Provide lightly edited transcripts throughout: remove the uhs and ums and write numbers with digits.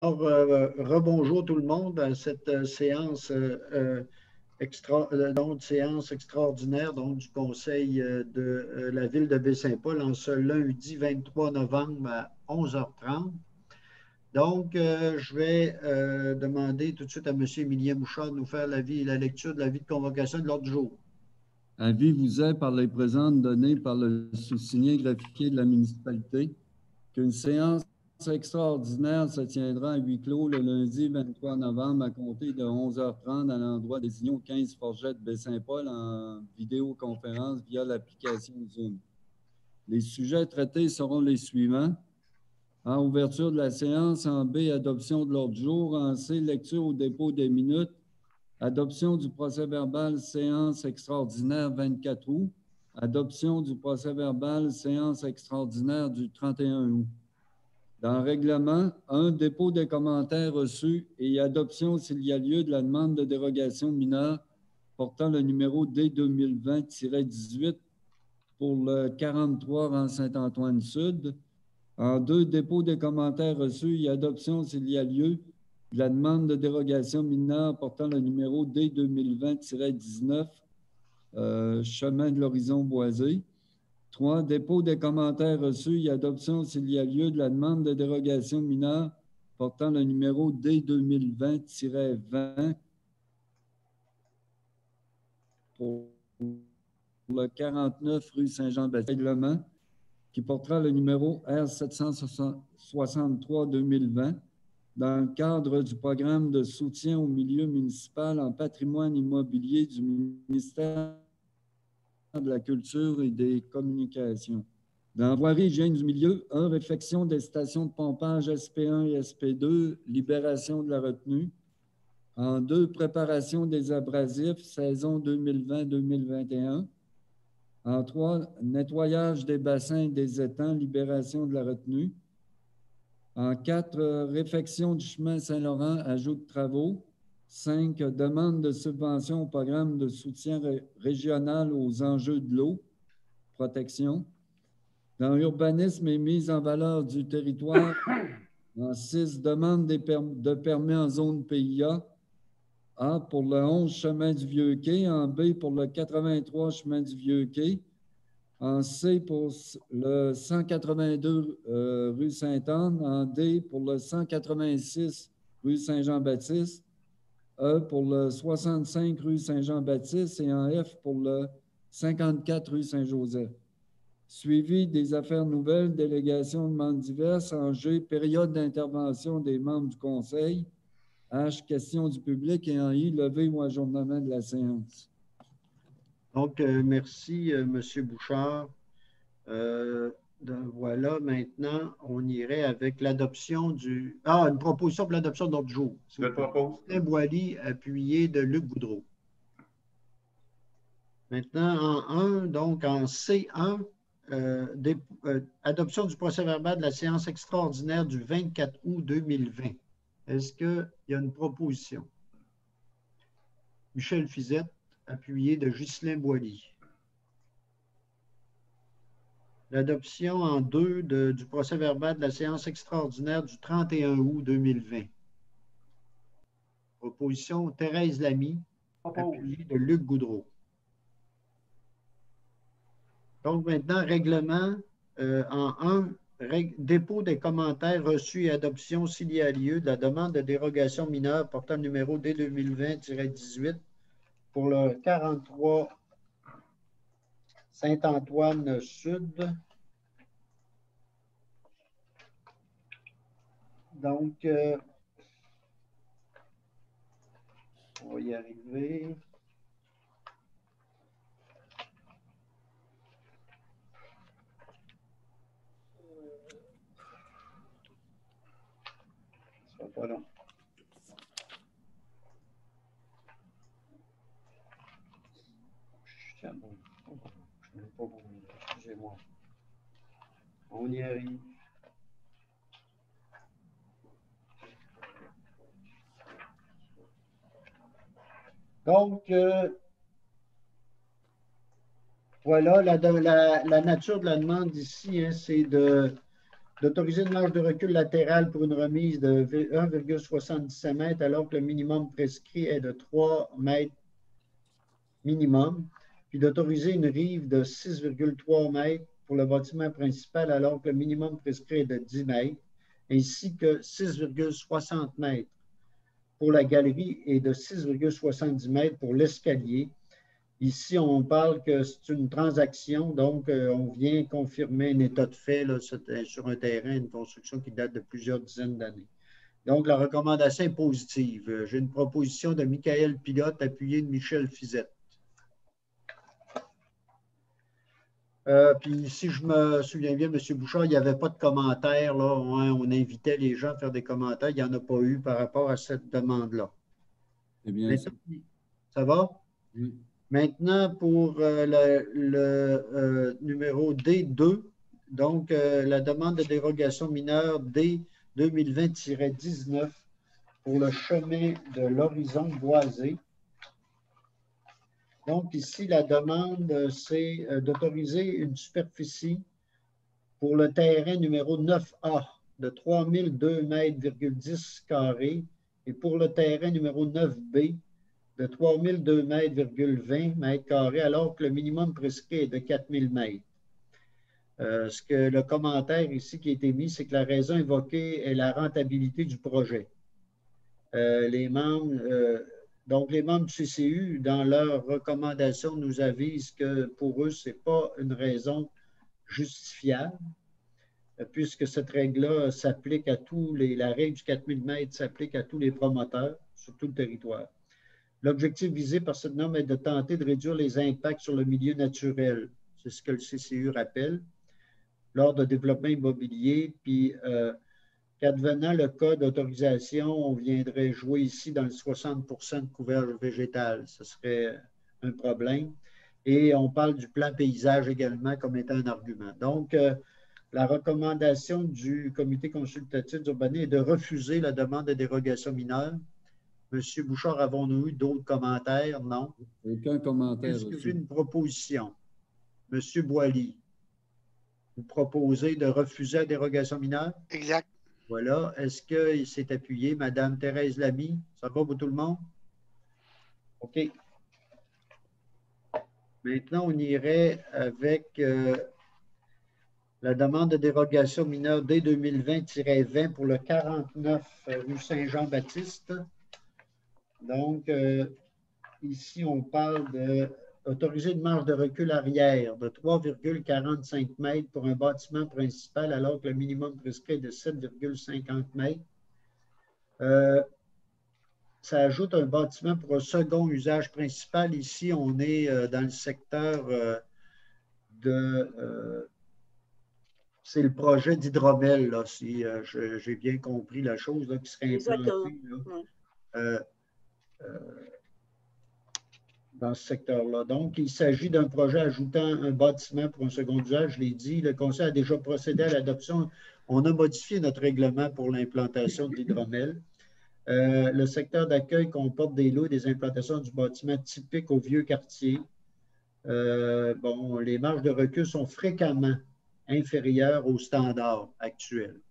Rebonjour tout le monde à cette séance, donc, séance extraordinaire donc, du Conseil de la Ville de Baie-Saint-Paul en ce lundi 23 novembre à 11h30. Donc, je vais demander tout de suite à M. Émilien Bouchard de nous faire la lecture de l'avis de convocation de l'ordre du jour. Avis vous est par les présentes données par le sous-signé graphiqué de la municipalité qu'une séance extraordinaire se tiendra à huis clos le lundi 23 novembre à compter de 11h30 à l'endroit désigné au 15 Forgette Baie-Saint-Paul en vidéoconférence via l'application Zoom. Les sujets traités seront les suivants. En ouverture de la séance, en B, adoption de l'ordre du jour. En C, lecture au dépôt des minutes. Adoption du procès-verbal séance extraordinaire 24 août. Adoption du procès-verbal séance extraordinaire du 31 août. Dans le règlement, 1, dépôt des commentaires reçus et adoption s'il y a lieu de la demande de dérogation mineure portant le numéro D 2020-18 pour le 43 rang Saint-Antoine-Sud. En 2, dépôt des commentaires reçus et adoption s'il y a lieu de la demande de dérogation mineure portant le numéro D 2020-19, chemin de l'Horizon Boisé. 3, dépôt des commentaires reçus et adoption s'il y a lieu de la demande de dérogation mineure portant le numéro D 2020-20 pour le 49 rue Saint-Jean-Baptiste. Règlement qui portera le numéro R763-2020 dans le cadre du programme de soutien au milieu municipal en patrimoine immobilier du ministère de la Culture et des Communications. Dans la voirie hygiène du milieu, 1, réfection des stations de pompage SP1 et SP2, libération de la retenue. En 2, préparation des abrasifs, saison 2020-2021. En 3, nettoyage des bassins et des étangs, libération de la retenue. En 4, réfection du chemin Saint-Laurent, ajout de travaux. 5, demande de subvention au programme de soutien régional aux enjeux de l'eau, protection. Dans l'urbanisme et mise en valeur du territoire, en 6, demande de permis en zone PIA. A, pour le 11 chemin du Vieux-Quai. En B, pour le 83 chemin du Vieux-Quai. En C, pour le 182 rue Sainte-Anne. En D, pour le 186 rue Saint-Jean-Baptiste. E, pour le 65 rue Saint-Jean-Baptiste. Et en F, pour le 54 rue Saint-Joseph. Suivi des affaires nouvelles, délégation de demandes diverses. En G, période d'intervention des membres du Conseil. H, question du public. Et en I, levée ou ajournement de la séance. Donc, merci, M. Bouchard. Voilà, maintenant, on irait avec l'adoption du... Ah, une proposition pour l'adoption de l'ordre du jour. Je le propose. Boily, appuyé de Luc Boudreau. Maintenant, en 1, donc en C1, adoption du procès-verbal de la séance extraordinaire du 24 août 2020. Est-ce qu'il y a une proposition? Michel Fizette, appuyé de Ghislain Boily. L'adoption en 2 du procès-verbal de la séance extraordinaire du 31 août 2020. Proposition Thérèse Lamy, appuyée de Luc Boudreau. Donc maintenant, règlement en 1, dépôt des commentaires reçus et adoption s'il y a lieu de la demande de dérogation mineure portant le numéro D 2020-18 pour le 43 Saint-Antoine-Sud. Donc, on va y arriver. Ça va pas long. Je ne vais pas vous... Excusez-moi. On y arrive. Donc, voilà, la nature de la demande ici, hein, c'est de d'autoriser une marge de recul latérale pour une remise de 1,77 mètres alors que le minimum prescrit est de 3 mètres minimum, puis d'autoriser une rive de 6,3 mètres pour le bâtiment principal alors que le minimum prescrit est de 10 mètres, ainsi que 6,60 mètres pour la galerie et de 6,70 mètres pour l'escalier. Ici, on parle que c'est une transaction, donc on vient confirmer un état de fait là, sur un terrain, une construction qui date de plusieurs dizaines d'années. Donc, la recommandation est positive. J'ai une proposition de Michael Pilote appuyée de Michel Fizette. Puis, si je me souviens bien, M. Bouchard, il n'y avait pas de commentaires. Là. On invitait les gens à faire des commentaires. Il n'y en a pas eu par rapport à cette demande-là. C'est bien ça. Ça va? Oui. Maintenant, pour le numéro D2, donc la demande de dérogation mineure D 2020-19 pour le chemin de l'horizon boisé. Donc, ici, la demande, c'est d'autoriser une superficie pour le terrain numéro 9A de 3002 mètres,10 carrés et pour le terrain numéro 9B de 3002 mètres,20 mètres carrés alors que le minimum prescrit est de 4000 mètres. Ce que le commentaire ici qui a été mis, c'est que la raison évoquée est la rentabilité du projet. Donc, les membres du CCU, dans leurs recommandations, nous avisent que pour eux, ce n'est pas une raison justifiable, puisque cette règle-là s'applique à la règle du 4000 mètres s'applique à tous les promoteurs sur tout le territoire. L'objectif visé par cette norme est de tenter de réduire les impacts sur le milieu naturel. C'est ce que le CCU rappelle lors de développement immobilier. Puis, qu'advenant le cas d'autorisation, on viendrait jouer ici dans le 60 de couvert végétal. Ce serait un problème. Et on parle du plan paysage également comme étant un argument. Donc, la recommandation du comité consultatif d'urbanisme est de refuser la demande de dérogation mineure. Monsieur Bouchard, avons-nous eu d'autres commentaires? Non. Aucun commentaire. Est-ce que j'ai une proposition? Monsieur Boily, vous proposez de refuser la dérogation mineure? Exact. Voilà. Est-ce qu'il s'est appuyé? Madame Thérèse Lamy, ça va pour tout le monde? OK. Maintenant, on irait avec la demande de dérogation mineure D 2020-20 pour le 49 rue Saint-Jean-Baptiste. Donc, ici, on parle d'autoriser une marge de recul arrière de 3,45 mètres pour un bâtiment principal alors que le minimum prescrit est de 7,50 mètres. Ça ajoute un bâtiment pour un second usage principal. Ici, on est dans le secteur c'est le projet d'Hydromel, là, si j'ai bien compris la chose, là, qui serait implantée là, dans ce secteur-là. Donc, il s'agit d'un projet ajoutant un bâtiment pour un second usage. Je l'ai dit, le Conseil a déjà procédé à l'adoption. On a modifié notre règlement pour l'implantation de l'Hydromel. Le secteur d'accueil comporte des lots et des implantations du bâtiment typiques au vieux quartier. Les marges de recul sont fréquemment inférieures aux standards actuels.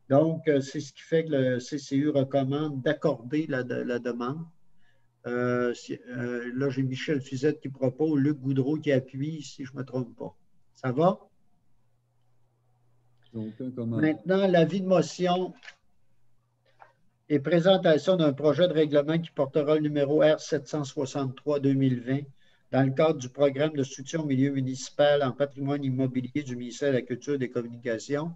Donc, c'est ce qui fait que le CCU recommande d'accorder la demande. Là, j'ai Michel Fizette qui propose, Luc Goudreau qui appuie, si je ne me trompe pas. Ça va? Maintenant, l'avis de motion et présentation d'un projet de règlement qui portera le numéro R763-2020 dans le cadre du programme de soutien au milieu municipal en patrimoine immobilier du ministère de la Culture et des Communications.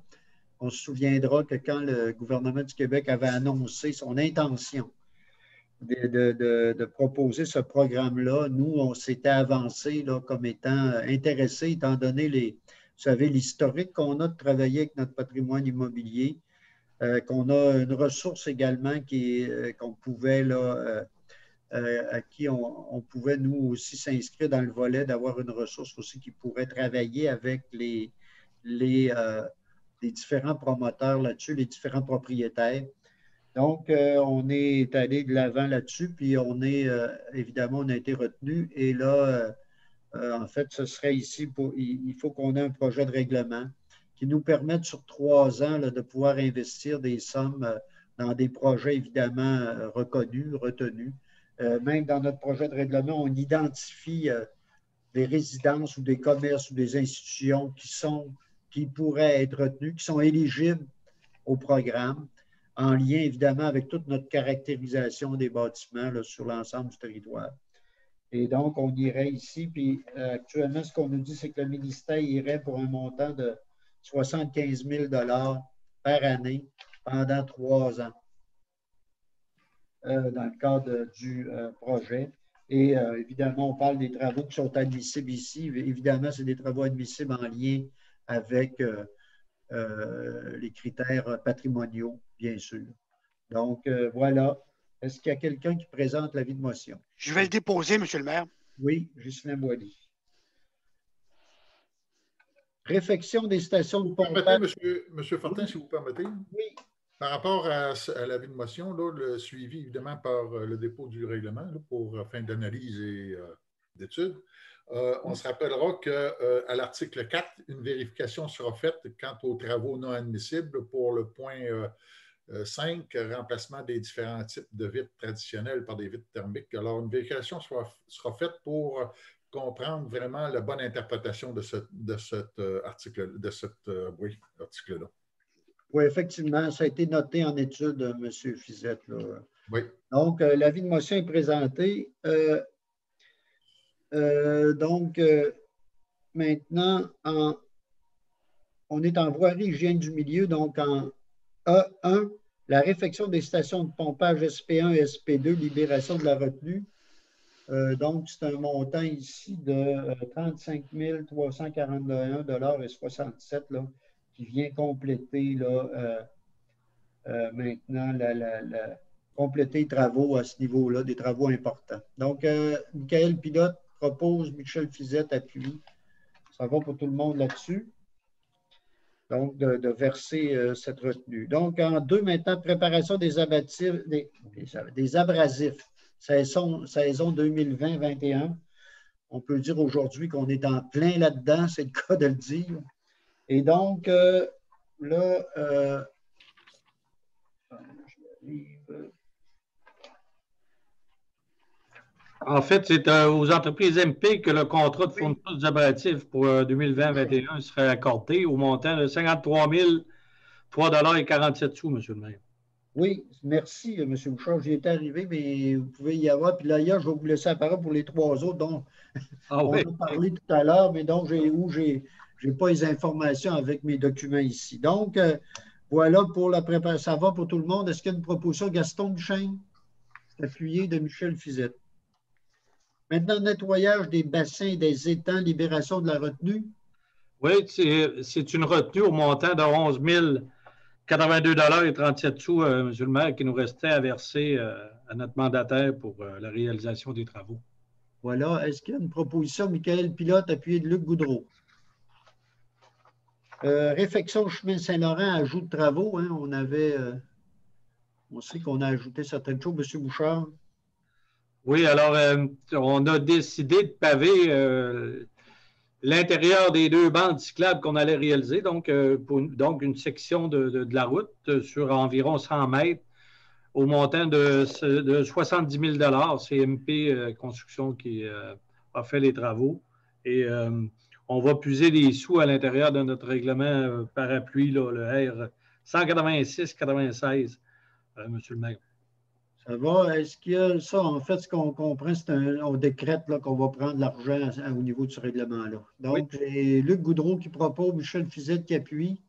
On se souviendra que quand le gouvernement du Québec avait annoncé son intention de proposer ce programme-là, nous, on s'était avancé là, comme étant intéressés, étant donné vous savez, l'historique qu'on a de travailler avec notre patrimoine immobilier, qu'on a une ressource également qu'on pouvait, là, à qui on pouvait, nous aussi, s'inscrire dans le volet d'avoir une ressource aussi qui pourrait travailler avec les différents promoteurs là-dessus, les différents propriétaires. Donc, on est allé de l'avant là-dessus, puis évidemment, on a été retenu. Et là, en fait, ce serait ici, il faut qu'on ait un projet de règlement qui nous permettent sur 3 ans là, de pouvoir investir des sommes dans des projets évidemment reconnus, retenus. Même dans notre projet de règlement, on identifie des résidences ou des commerces ou des institutions qui pourraient être retenues, qui sont éligibles au programme, en lien évidemment avec toute notre caractérisation des bâtiments là, sur l'ensemble du territoire. Et donc, on irait ici, puis actuellement, ce qu'on nous dit, c'est que le ministère irait pour un montant de 75 000 $ par année pendant 3 ans dans le cadre du projet. Et évidemment, on parle des travaux qui sont admissibles ici. Évidemment, c'est des travaux admissibles en lien avec les critères patrimoniaux, bien sûr. Donc, voilà. Est-ce qu'il y a quelqu'un qui présente l'avis de motion? Je vais le déposer, M. le maire. Oui, Ghislain Boily. Réfection des stations de pompage. Monsieur Fortin, si vous permettez. Oui. Par rapport à l'avis de motion, là, le suivi évidemment par le dépôt du règlement là, pour fin d'analyse et d'études, on se rappellera qu'à l'article 4, une vérification sera faite quant aux travaux non admissibles pour le point 5, remplacement des différents types de vitres traditionnelles par des vitres thermiques. Alors, une vérification sera faite pour comprendre vraiment la bonne interprétation de cet article-là. Oui, effectivement, ça a été noté en étude, M. Fizette. Là. Oui. Donc, l'avis de motion est présenté. Maintenant, on est en voirie hygiène du milieu, donc en A1, la réfection des stations de pompage SP1 et SP2, libération de la retenue. Donc, c'est un montant ici de 35 341 $ et 67 là, qui vient compléter là, maintenant compléter les travaux à ce niveau-là, des travaux importants. Donc, Michael Pilote propose, Michel Fizette appuie. Ça va pour tout le monde là-dessus. Donc, de verser cette retenue. Donc, en 2, maintenant, préparation des abrasifs, saison 2020-21. On peut dire aujourd'hui qu'on est en plein là-dedans, c'est le cas de le dire. Et donc, là, en fait, c'est aux entreprises MP que le contrat de fourniture des abrasifs pour 2020-2021 serait accordé au montant de 53 003,47 $, M. le maire. Oui, merci, M. Bouchard. J'y étais arrivé, mais vous pouvez y avoir. Puis là, hier, je vais vous laisser la parole pour les 3 autres dont on a parlé tout à l'heure, mais donc je n'ai pas les informations avec mes documents ici. Donc, voilà pour la préparation. Ça va pour tout le monde. Est-ce qu'il y a une proposition? Gaston Duchesne? C'est appuyé de Michel Fizette. Maintenant, nettoyage des bassins et des étangs, libération de la retenue. Oui, c'est une retenue au montant de 11 082,37 $, M. le maire, qui nous restait à verser à notre mandataire pour la réalisation des travaux. Voilà. Est-ce qu'il y a une proposition? Michael Pilote, appuyé de Luc Goudreau. Réfection chemin Saint-Laurent, ajout de travaux. Hein, on sait qu'on a ajouté certaines choses. M. Bouchard. Oui, alors, on a décidé de paver l'intérieur des 2 bandes cyclables qu'on allait réaliser, donc une section de la route sur environ 100 mètres au montant de 70 000 $. C'est MP Construction qui a fait les travaux. Et on va puiser des sous à l'intérieur de notre règlement parapluie, là, le R 186-96, Monsieur le maire. Ça va. Est-ce qu'il y a ça? En fait, ce qu'on comprend, c'est on décrète qu'on va prendre l'argent au niveau de ce règlement-là. Donc, c'est Luc Goudreau qui propose, Michel Fizette qui appuie.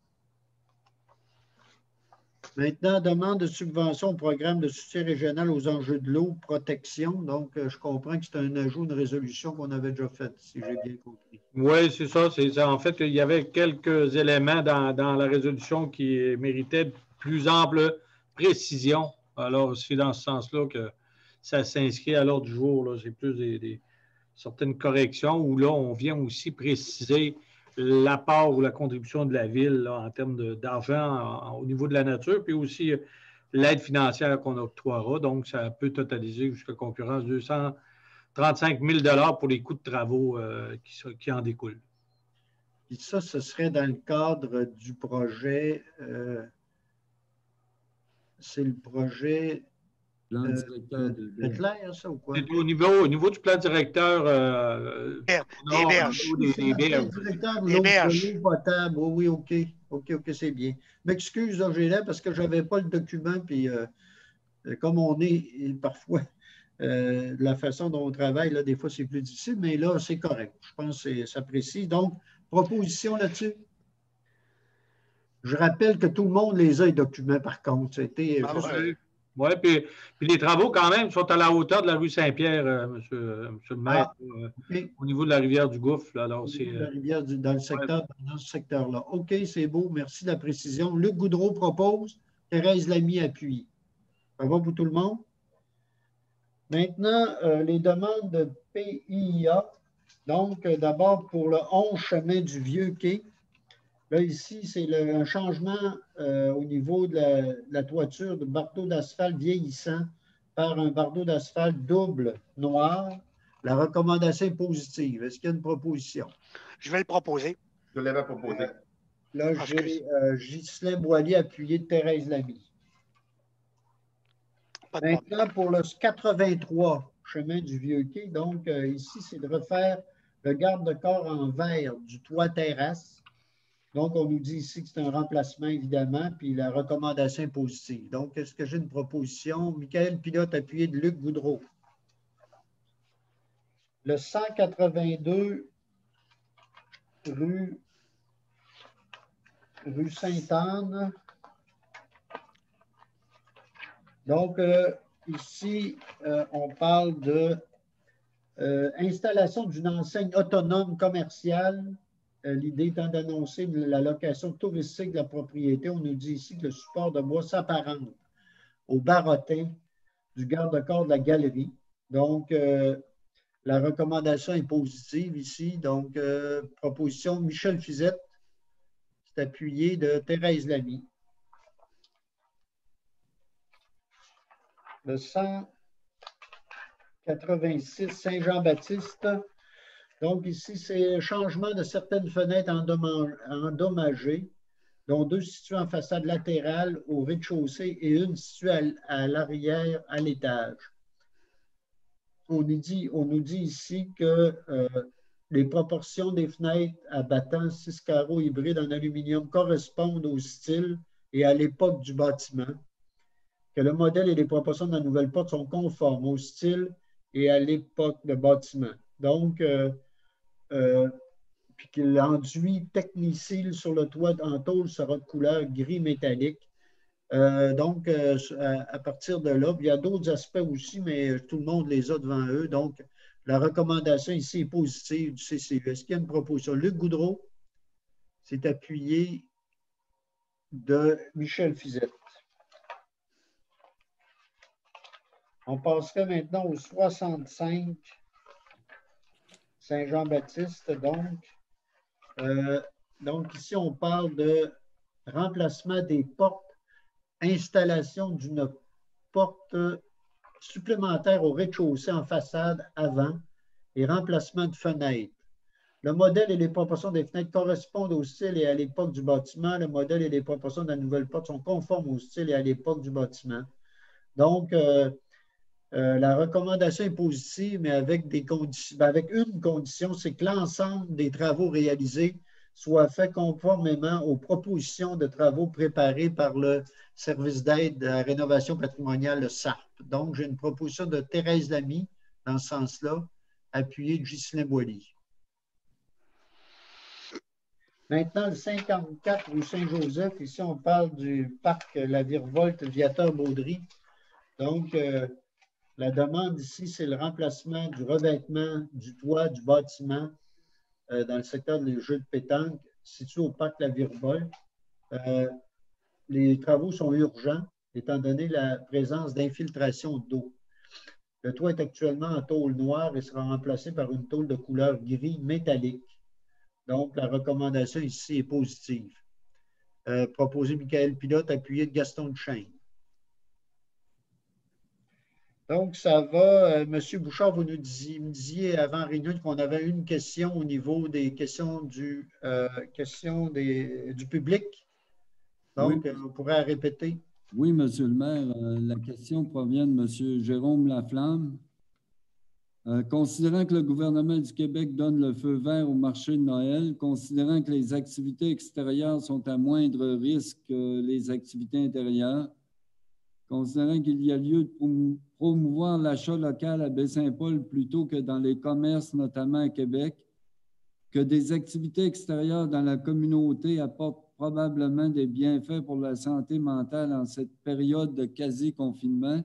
Maintenant, demande de subvention au programme de soutien régional aux enjeux de l'eau, protection. Donc, je comprends que c'est un ajout, une résolution qu'on avait déjà faite, si j'ai bien compris. Oui, c'est ça. En fait, il y avait quelques éléments dans la résolution qui méritaient de plus ample précision. Alors, c'est dans ce sens-là que ça s'inscrit à l'ordre du jour. C'est plus certaines corrections où là, on vient aussi préciser l'apport ou la contribution de la ville là, en termes d'argent au niveau de la nature, puis aussi l'aide financière qu'on octroiera. Donc, ça peut totaliser jusqu'à concurrence 235 000 $ pour les coûts de travaux qui en découlent. Puis ça, ce serait dans le cadre du projet. C'est le projet Plan directeur des berges. Leclerc, ça, ou quoi? C'est au niveau du plan directeur Des berges. au niveau des berges. Directeur de Des berges. l'eau potable. Oui, OK. OK, c'est bien. M'excuse, là, j'ai là parce que je n'avais pas le document, puis comme on est parfois, la façon dont on travaille, là, des fois, c'est plus difficile, mais là, c'est correct. Je pense que ça précise. Donc, proposition là-dessus. Je rappelle que tout le monde les a, les documents, par contre. C'était. Oui, puis les travaux, quand même, sont à la hauteur de la rue Saint-Pierre, monsieur le maire, Okay. au niveau de la rivière du Gouffre. Là, alors, c'est, la rivière dans le secteur, dans ce secteur-là. OK, c'est beau. Merci de la précision. Luc Goudreau propose. Thérèse Lamy appuie. Ça va pour tout le monde? Maintenant, les demandes de PIA. Donc, d'abord, pour le 11 chemin du Vieux-Quai. Là, ici, c'est un changement au niveau de la toiture de bardeau d'asphalte vieillissant par un bardeau d'asphalte double noir. La recommandation est positive. Est-ce qu'il y a une proposition? Je vais le proposer. Je l'avais proposé. Là, j'ai Ghislain Boilly appuyé de Thérèse Lamy. Maintenant, pour le 83 chemin du Vieux-Quai, donc ici, c'est de refaire le garde-corps en verre du toit terrasse. Donc, on nous dit ici que c'est un remplacement, évidemment, puis la recommandation est positive. Donc, est-ce que j'ai une proposition? Michael Pilote, appuyé de Luc Goudreau. Le 182 rue Sainte-Anne. Donc, ici, on parle de installation d'une enseigne autonome commerciale. L'idée étant d'annoncer la location touristique de la propriété. On nous dit ici que le support de bois s'apparente au baratin du garde-corps de la galerie. Donc, la recommandation est positive ici. Donc, proposition Michel Fizette, c'est appuyé de Thérèse Lamy. Le 186 Saint-Jean-Baptiste. Donc, ici, c'est changement de certaines fenêtres endommagées, dont 2 situées en façade latérale au rez-de-chaussée et une située à l'arrière à l'étage. On nous dit ici que les proportions des fenêtres à battants 6 carreaux hybrides en aluminium correspondent au style et à l'époque du bâtiment, que le modèle et les proportions de la nouvelle porte sont conformes au style et à l'époque de bâtiment. Donc, puis que l'enduit technicile sur le toit en tôle sera de couleur gris métallique. Donc, à partir de là, il y a d'autres aspects aussi, mais tout le monde les a devant eux. Donc, la recommandation ici est positive du CCE. Est-ce qu'il y a une proposition? Luc Goudreau s'est appuyé de Michel Fizette. On passerait maintenant au 65 Saint-Jean-Baptiste, donc ici, on parle de remplacement des portes, installation d'une porte supplémentaire au rez-de-chaussée en façade avant et remplacement de fenêtres. Le modèle et les proportions des fenêtres correspondent au style et à l'époque du bâtiment. Le modèle et les proportions de la nouvelle porte sont conformes au style et à l'époque du bâtiment. Donc, la recommandation est positive, mais avec des conditions, avec une condition, c'est que l'ensemble des travaux réalisés soient faits conformément aux propositions de travaux préparées par le service d'aide à la rénovation patrimoniale, le SARP. Donc, j'ai une proposition de Thérèse Lamy dans ce sens-là, appuyée de Ghislain Boilly. Maintenant, le 54 rue Saint-Joseph, ici, on parle du parc La Virevolte Viateur-Baudry. Donc, la demande ici, c'est le remplacement du revêtement du toit du bâtiment dans le secteur des jeux de pétanque situé au parc La Virevolte. Les travaux sont urgents étant donné la présence d'infiltration d'eau. Le toit est actuellement en tôle noire et sera remplacé par une tôle de couleur gris métallique. Donc, la recommandation ici est positive. Proposé Michael Pilote, appuyé de Gaston Duchesne. Donc, ça va. Monsieur Bouchard, vous me disiez avant la réunion qu'on avait une question au niveau des questions du public. Donc, Oui. on pourrait répéter. Oui, Monsieur le maire, la question provient de Monsieur Jérôme Laflamme. Considérant que le gouvernement du Québec donne le feu vert au marché de Noël, considérant que les activités extérieures sont à moindre risque que les activités intérieures, considérant qu'il y a lieu de promouvoir l'achat local à Baie-Saint-Paul plutôt que dans les commerces, notamment à Québec, que des activités extérieures dans la communauté apportent probablement des bienfaits pour la santé mentale en cette période de quasi-confinement,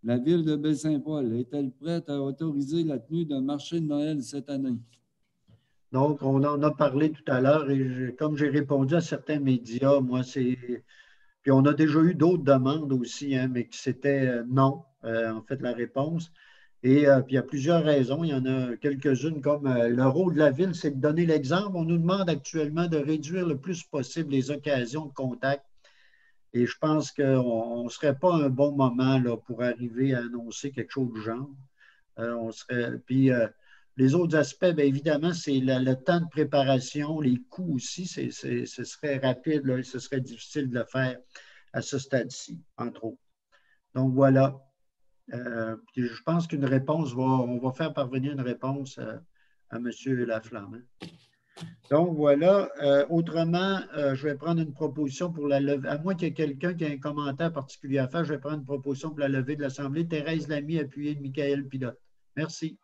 la Ville de Baie-Saint-Paul est-elle prête à autoriser la tenue d'un marché de Noël cette année? Donc, on en a parlé tout à l'heure et comme j'ai répondu à certains médias, moi, c'est... Puis on a déjà eu d'autres demandes aussi, hein, mais que c'était non, en fait, la réponse. Et puis il y a plusieurs raisons. Il y en a quelques-unes comme le rôle de la Ville, c'est de donner l'exemple. On nous demande actuellement de réduire le plus possible les occasions de contact. Et je pense qu'on ne serait pas un bon moment là, pour arriver à annoncer quelque chose du genre. Puis les autres aspects, bien évidemment, c'est le temps de préparation, les coûts aussi, ce serait rapide, là, ce serait difficile de le faire à ce stade-ci, entre autres. Donc voilà. Je pense qu'une réponse, on va faire parvenir une réponse à M. Laflamme. Donc voilà. Autrement, je vais prendre une proposition pour la levée. À moins qu'il y ait quelqu'un qui ait un commentaire particulier à faire, je vais prendre une proposition pour la levée de l'Assemblée. Thérèse Lamy, appuyée de Michael Pilote. Merci.